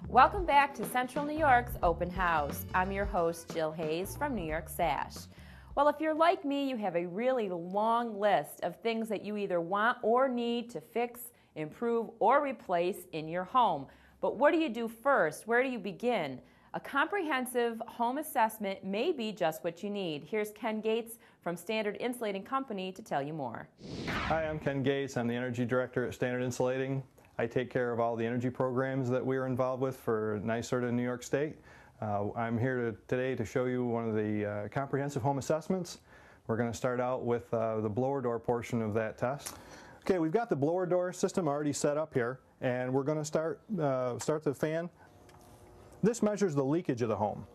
Welcome back to Central New York's Open House. I'm your host, Jill Hayes from New York Sash. Well, if you're like me, you have a really long list of things that you either want or need to fix, improve, or replace in your home. But what do you do first? Where do you begin? A comprehensive home assessment may be just what you need. Here's Ken Gates from Standard Insulating Company to tell you more. Hi, I'm Ken Gates. I'm the Energy Director at Standard Insulating. I take care of all the energy programs that we are involved with for NYSERDA in New York State. I'm here today to show you one of the comprehensive home assessments. We're going to start out with the blower door portion of that test. Okay, we've got the blower door system already set up here, and we're going to start the fan. This measures the leakage of the home.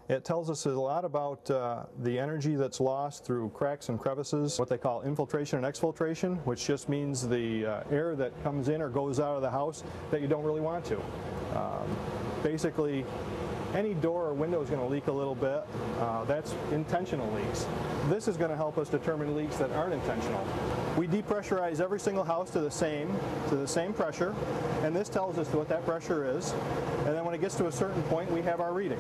It tells us a lot about the energy that's lost through cracks and crevices, what they call infiltration and exfiltration, which just means the air that comes in or goes out of the house that you don't really want to. Basically, any door or window is going to leak a little bit. That's intentional leaks. This is going to help us determine leaks that aren't intentional. We depressurize every single house to the same pressure, and this tells us what that pressure is. And then when it gets to a certain point, we have our reading.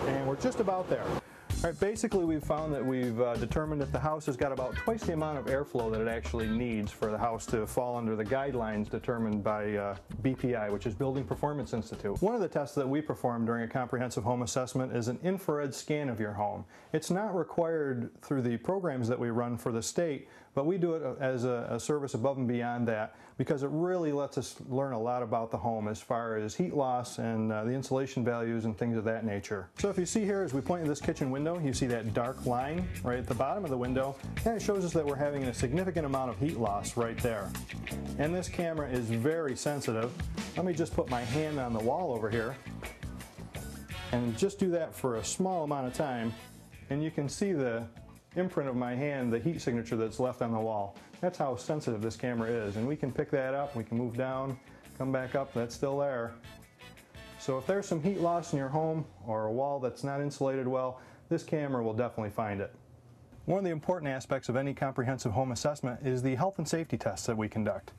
And we're just about there. All right, basically we've found that we've determined that the house has got about twice the amount of airflow that it actually needs for the house to fall under the guidelines determined by BPI, which is Building Performance Institute. One of the tests that we perform during a comprehensive home assessment is an infrared scan of your home. It's not required through the programs that we run for the state, but we do it as a service above and beyond that because it really lets us learn a lot about the home as far as heat loss and the insulation values and things of that nature. So if you see here, as we point to this kitchen window, you see that dark line right at the bottom of the window. That shows us that we're having a significant amount of heat loss right there. And this camera is very sensitive. Let me just put my hand on the wall over here and just do that for a small amount of time, and you can see the imprint of my hand, the heat signature that's left on the wall. That's how sensitive this camera is, and we can pick that up, we can move down, come back up, that's still there. So if there's some heat loss in your home or a wall that's not insulated well, this camera will definitely find it. One of the important aspects of any comprehensive home assessment is the health and safety tests that we conduct.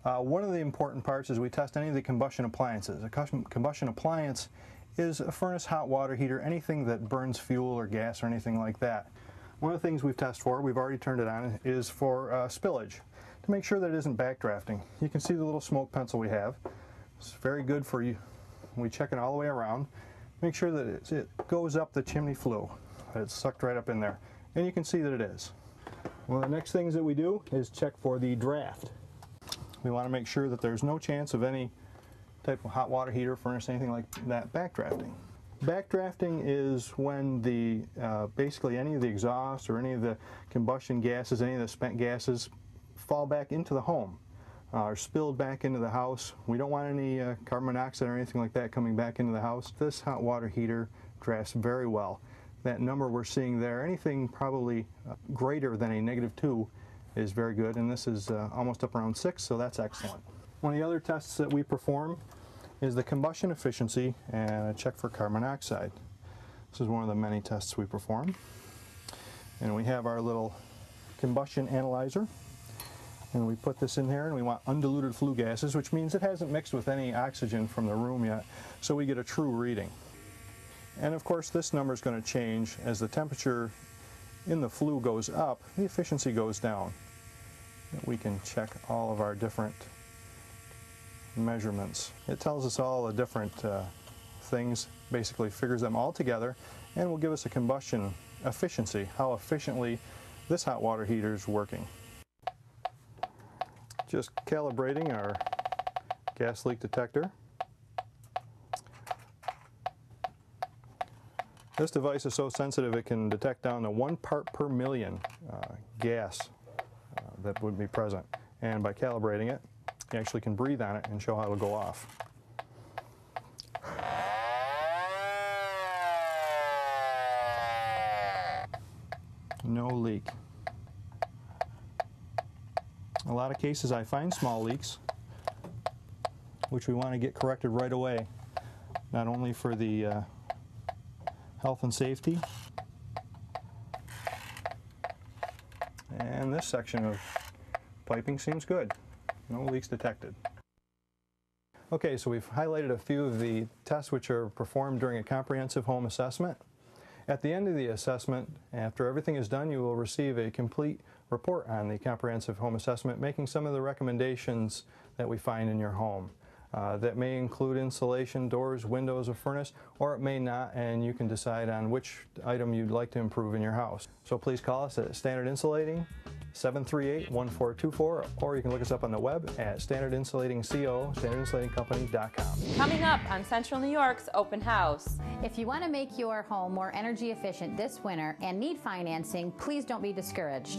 One of the important parts is we test any of the combustion appliances. A combustion appliance is a furnace, hot water heater, anything that burns fuel or gas or anything like that. One of the things we've tested for, we've already turned it on, is for spillage, to make sure that it isn't backdrafting. You can see the little smoke pencil we have. It's very good for you. We check it all the way around. Make sure that it goes up the chimney flue, that it's sucked right up in there. And you can see that it is. One of the next things that we do is check for the draft. We want to make sure that there's no chance of any type of hot water heater, furnace, anything like that backdrafting. Backdrafting is when the basically any of the exhaust or any of the combustion gases, any of the spent gases fall back into the home or spilled back into the house. We don't want any carbon monoxide or anything like that coming back into the house. This hot water heater drafts very well. That number we're seeing there, anything probably greater than a -2 is very good, and this is almost up around 6, so that's excellent. One of the other tests that we perform is the combustion efficiency and a check for carbon monoxide. This is one of the many tests we perform. And we have our little combustion analyzer, and we put this in here, and we want undiluted flue gases, which means it hasn't mixed with any oxygen from the room yet, so we get a true reading. And of course this number is going to change as the temperature in the flue goes up, the efficiency goes down. We can check all of our different measurements. It tells us all the different things, basically figures them all together, and will give us a combustion efficiency, how efficiently this hot water heater is working. Just calibrating our gas leak detector. This device is so sensitive it can detect down to 1 part per million gas that would be present, and by calibrating it, you actually can breathe on it and show how it'll go off. No leak. A lot of cases I find small leaks, which we want to get corrected right away, not only for the health and safety, and this section of piping seems good. No leaks detected. Okay, so we've highlighted a few of the tests which are performed during a comprehensive home assessment. At the end of the assessment, after everything is done, you will receive a complete report on the comprehensive home assessment, making some of the recommendations that we find in your home. That may include insulation, doors, windows, or furnace, or it may not, and you can decide on which item you'd like to improve in your house. So please call us at Standard Insulating, 738-1424, or you can look us up on the web at standardinsulatingcompany.com. Coming up on Central New York's Open House. If you want to make your home more energy efficient this winter and need financing, please don't be discouraged.